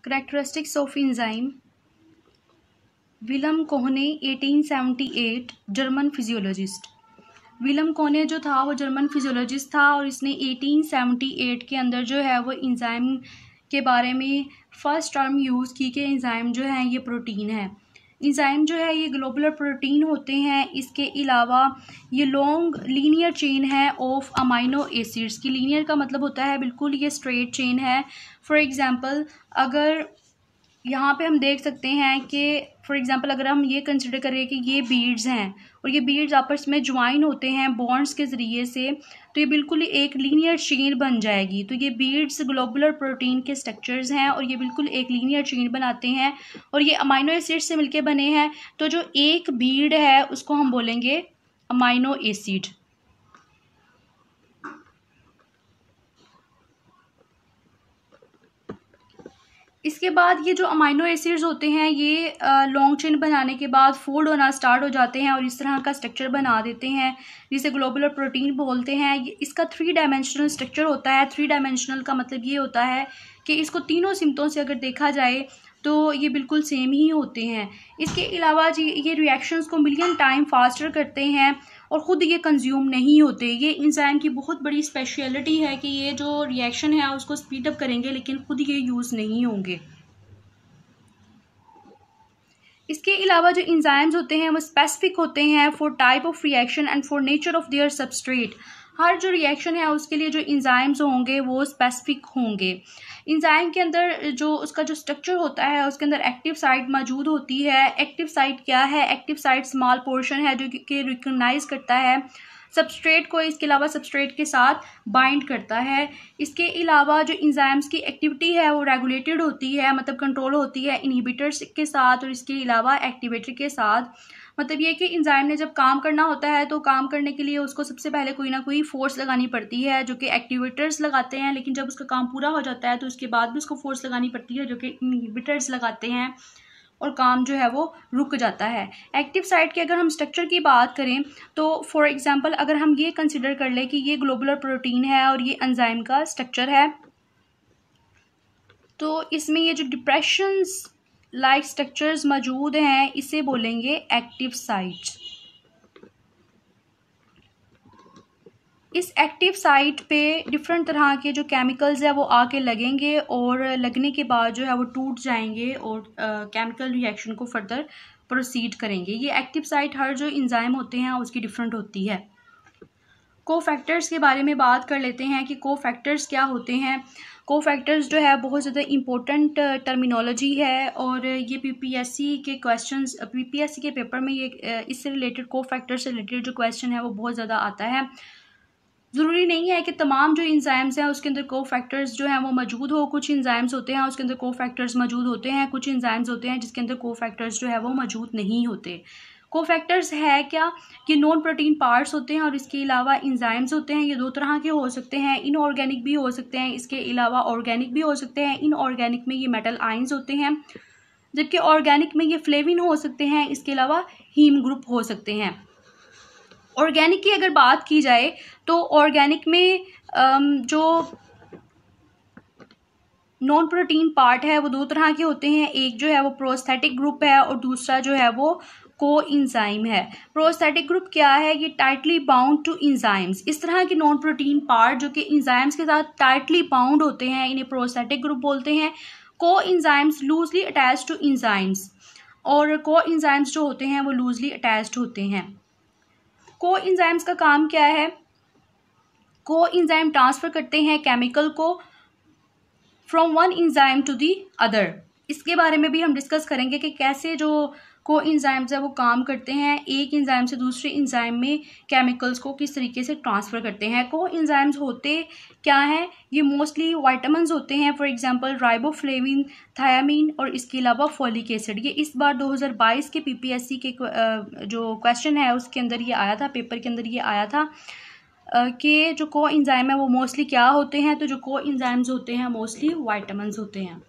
Characteristics of enzyme. Vilam कोहने 1878 German physiologist. Vilam कोहने जो था वो जर्मन फिजियोलॉजिस्ट था और इसने 1878 के अंदर जो है वो इंजाइम के बारे में फर्स्ट टर्म यूज़ की कि इंजाइम जो है ये प्रोटीन है। इंजाइम जो है ये ग्लोबुलर प्रोटीन होते हैं। इसके अलावा ये लॉन्ग लीनियर चेन है ऑफ अमाइनो एसिड्स की। लीनियर का मतलब होता है बिल्कुल ये स्ट्रेट चेन है। फॉर एग्जांपल अगर यहाँ पे हम देख सकते हैं कि फॉर एग्जांपल अगर हम ये कंसिडर करें कि ये बीड्स हैं और ये बीड्स आपस में ज्वाइन होते हैं बॉन्ड्स के ज़रिए से, तो ये बिल्कुल एक लीनियर चेन बन जाएगी। तो ये बीड्स ग्लोबुलर प्रोटीन के स्ट्रक्चर्स हैं और ये बिल्कुल एक लीनियर चेन बनाते हैं और ये अमाइनो एसिड से मिलके बने हैं। तो जो एक बीड है उसको हम बोलेंगे अमाइनो एसिड। इसके बाद ये जो अमाइनो एसिड्स होते हैं ये लॉन्ग चेन बनाने के बाद फोल्ड होना स्टार्ट हो जाते हैं और इस तरह का स्ट्रक्चर बना देते हैं जिसे ग्लोबुलर प्रोटीन बोलते हैं। इसका 3 डायमेंशनल स्ट्रक्चर होता है। 3 डायमेंशनल का मतलब ये होता है कि इसको तीनों सिमतों से अगर देखा जाए तो ये बिल्कुल सेम ही होते हैं। इसके अलावा जी ये रिएक्शंस को मिलियन टाइम फास्टर करते हैं और ख़ुद ये कंज्यूम नहीं होते। ये इंजाइम की बहुत बड़ी स्पेशलिटी है कि ये जो रिएक्शन है उसको स्पीड अप करेंगे लेकिन ख़ुद ये यूज़ नहीं होंगे। इसके अलावा जो इंजाइम्स होते हैं वो स्पेसिफिक होते हैं for type of reaction and for nature of their substrate. हर जो रिएक्शन है उसके लिए जो इंजाइम्स होंगे वो स्पेसिफिक होंगे। इंजाइम के अंदर जो उसका जो स्ट्रक्चर होता है उसके अंदर एक्टिव साइट मौजूद होती है। एक्टिव साइट क्या है? एक्टिव साइट स्मॉल पोर्शन है जो कि रिकग्नाइज करता है सबस्ट्रेट को, इसके अलावा सबस्ट्रेट के साथ बाइंड करता है। इसके अलावा जो इंजाइम्स की एक्टिविटी है वो रेगुलेटेड होती है, मतलब कंट्रोल होती है इनहिबिटर्स के साथ और इसके अलावा एक्टिवेटर के साथ। मतलब ये कि इंजाइम ने जब काम करना होता है तो काम करने के लिए उसको सबसे पहले कोई ना कोई फोर्स लगानी पड़ती है जो कि एक्टिवेटर्स लगाते हैं, लेकिन जब उसका काम पूरा हो जाता है तो उसके बाद भी उसको फोर्स लगानी पड़ती है जो कि इनहिबिटर्स लगाते हैं और काम जो है वो रुक जाता है। एक्टिव साइट के अगर हम स्ट्रक्चर की बात करें तो फॉर एग्जांपल अगर हम ये कंसिडर कर लें कि ये ग्लोबुलर प्रोटीन है और ये एंजाइम का स्ट्रक्चर है, तो इसमें ये जो डिप्रेशंस लाइक स्ट्रक्चर्स मौजूद हैं इसे बोलेंगे एक्टिव साइट्स। इस एक्टिव साइट पे डिफरेंट तरह के जो केमिकल्स है वो आके लगेंगे और लगने के बाद जो है वो टूट जाएंगे और केमिकल रिएक्शन को फर्दर प्रोसीड करेंगे। ये एक्टिव साइट हर जो इंजाइम होते हैं उसकी डिफरेंट होती है। कोफैक्टर्स के बारे में बात कर लेते हैं कि कोफैक्टर्स क्या होते हैं। कोफैक्टर्स जो है बहुत ज़्यादा इम्पोर्टेंट टर्मिनोलॉजी है और ये पीपीएससी के क्वेश्चंस, पीपीएससी के पेपर में ये इससे रिलेटेड कोफैक्टर से रिलेटेड जो क्वेश्चन है वो बहुत ज़्यादा आता है। ज़रूरी नहीं है कि तमाम जो इंजाइम्स हैं उसके अंदर कोफैक्टर्स जो हैं वो मौजूद हो। कुछ इंजाइम्स होते हैं उसके अंदर कोफैक्टर्स मौजूद होते हैं, कुछ इंजाइम्स होते हैं जिसके अंदर कोफैक्टर्स जो है वो मौजूद नहीं होते। कोफैक्टर्स है क्या? ये नॉन प्रोटीन पार्ट्स होते हैं और इसके अलावा इंजाइम्स होते हैं। ये 2 तरह के हो सकते हैं, इनऑर्गेनिक भी हो सकते हैं, इसके अलावा ऑर्गेनिक भी हो सकते हैं। इनऑर्गेनिक में ये मेटल आयंस होते हैं जबकि ऑर्गेनिक में ये फ्लेविन हो सकते हैं, इसके अलावा हीम ग्रुप हो सकते हैं। ऑर्गेनिक की अगर बात की जाए तो ऑर्गेनिक में जो नॉन प्रोटीन पार्ट है वो 2 तरह के होते हैं। एक जो है वो प्रोस्थेटिक ग्रुप है और दूसरा जो है वो कोएंजाइम है। प्रोस्थेटिक ग्रुप क्या है? ये टाइटली बाउंड टू इंजाइम्स। इस तरह के नॉन प्रोटीन पार्ट जो कि इंजाइम्स के साथ टाइटली बाउंड होते हैं इन्हें प्रोस्थेटिक ग्रुप बोलते हैं। Coenzymes loosely attached to enzymes और कोएंजाइम्स जो होते हैं वो लूजली अटैच्ड होते हैं। कोएंजाइम्स का काम क्या है? कोएंजाइम ट्रांसफर करते हैं केमिकल को from one enzyme to the other. इसके बारे में भी हम डिस्कस करेंगे कि कैसे जो कोएंजाइम्स है वो काम करते हैं, एक इंजाइम से दूसरे इंजाइम में केमिकल्स को किस तरीके से ट्रांसफ़र करते हैं। कोएंजाइम्स होते क्या हैं? ये मोस्टली वाइटामिन्स होते हैं, फॉर एग्जांपल राइबोफ्लेविन, थायामीन और इसके अलावा फॉलिक एसिड। ये इस बार 2022 के पीपीएससी के जो क्वेश्चन है उसके अंदर ये आया था, पेपर के अंदर ये आया था कि जो कोएंजाइम है वो मोस्टली क्या होते हैं। तो जो कोएंजाइम्स होते हैं मोस्टली वाइटामिन्स होते हैं।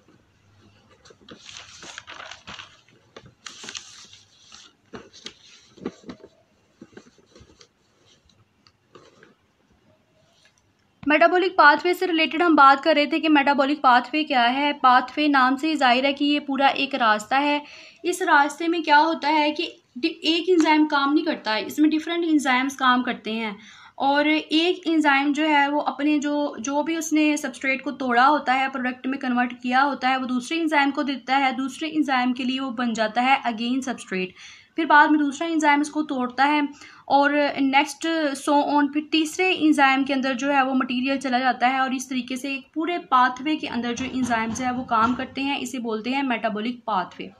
मेटाबॉलिक पाथवे से रिलेटेड हम बात कर रहे थे कि मेटाबॉलिक पाथवे क्या है। पाथवे नाम से ही जाहिर है कि ये पूरा एक रास्ता है। इस रास्ते में क्या होता है कि एक एंजाइम काम नहीं करता है, इसमें डिफरेंट एंजाइम्स काम करते हैं और एक एंजाइम जो है वो अपने जो भी उसने सबस्ट्रेट को तोड़ा होता है, प्रोडक्ट में कन्वर्ट किया होता है, वो दूसरे एंजाइम को देता है। दूसरे एंजाइम के लिए वो बन जाता है अगेन सबस्ट्रेट। फिर बाद में दूसरा एंजाइम इसको तोड़ता है और नेक्स्ट सो ऑन, फिर तीसरे एंजाइम के अंदर जो है वो मटेरियल चला जाता है और इस तरीके से एक पूरे पाथवे के अंदर जो एंजाइम्स है वो काम करते हैं। इसे बोलते हैं मेटाबॉलिक पाथवे।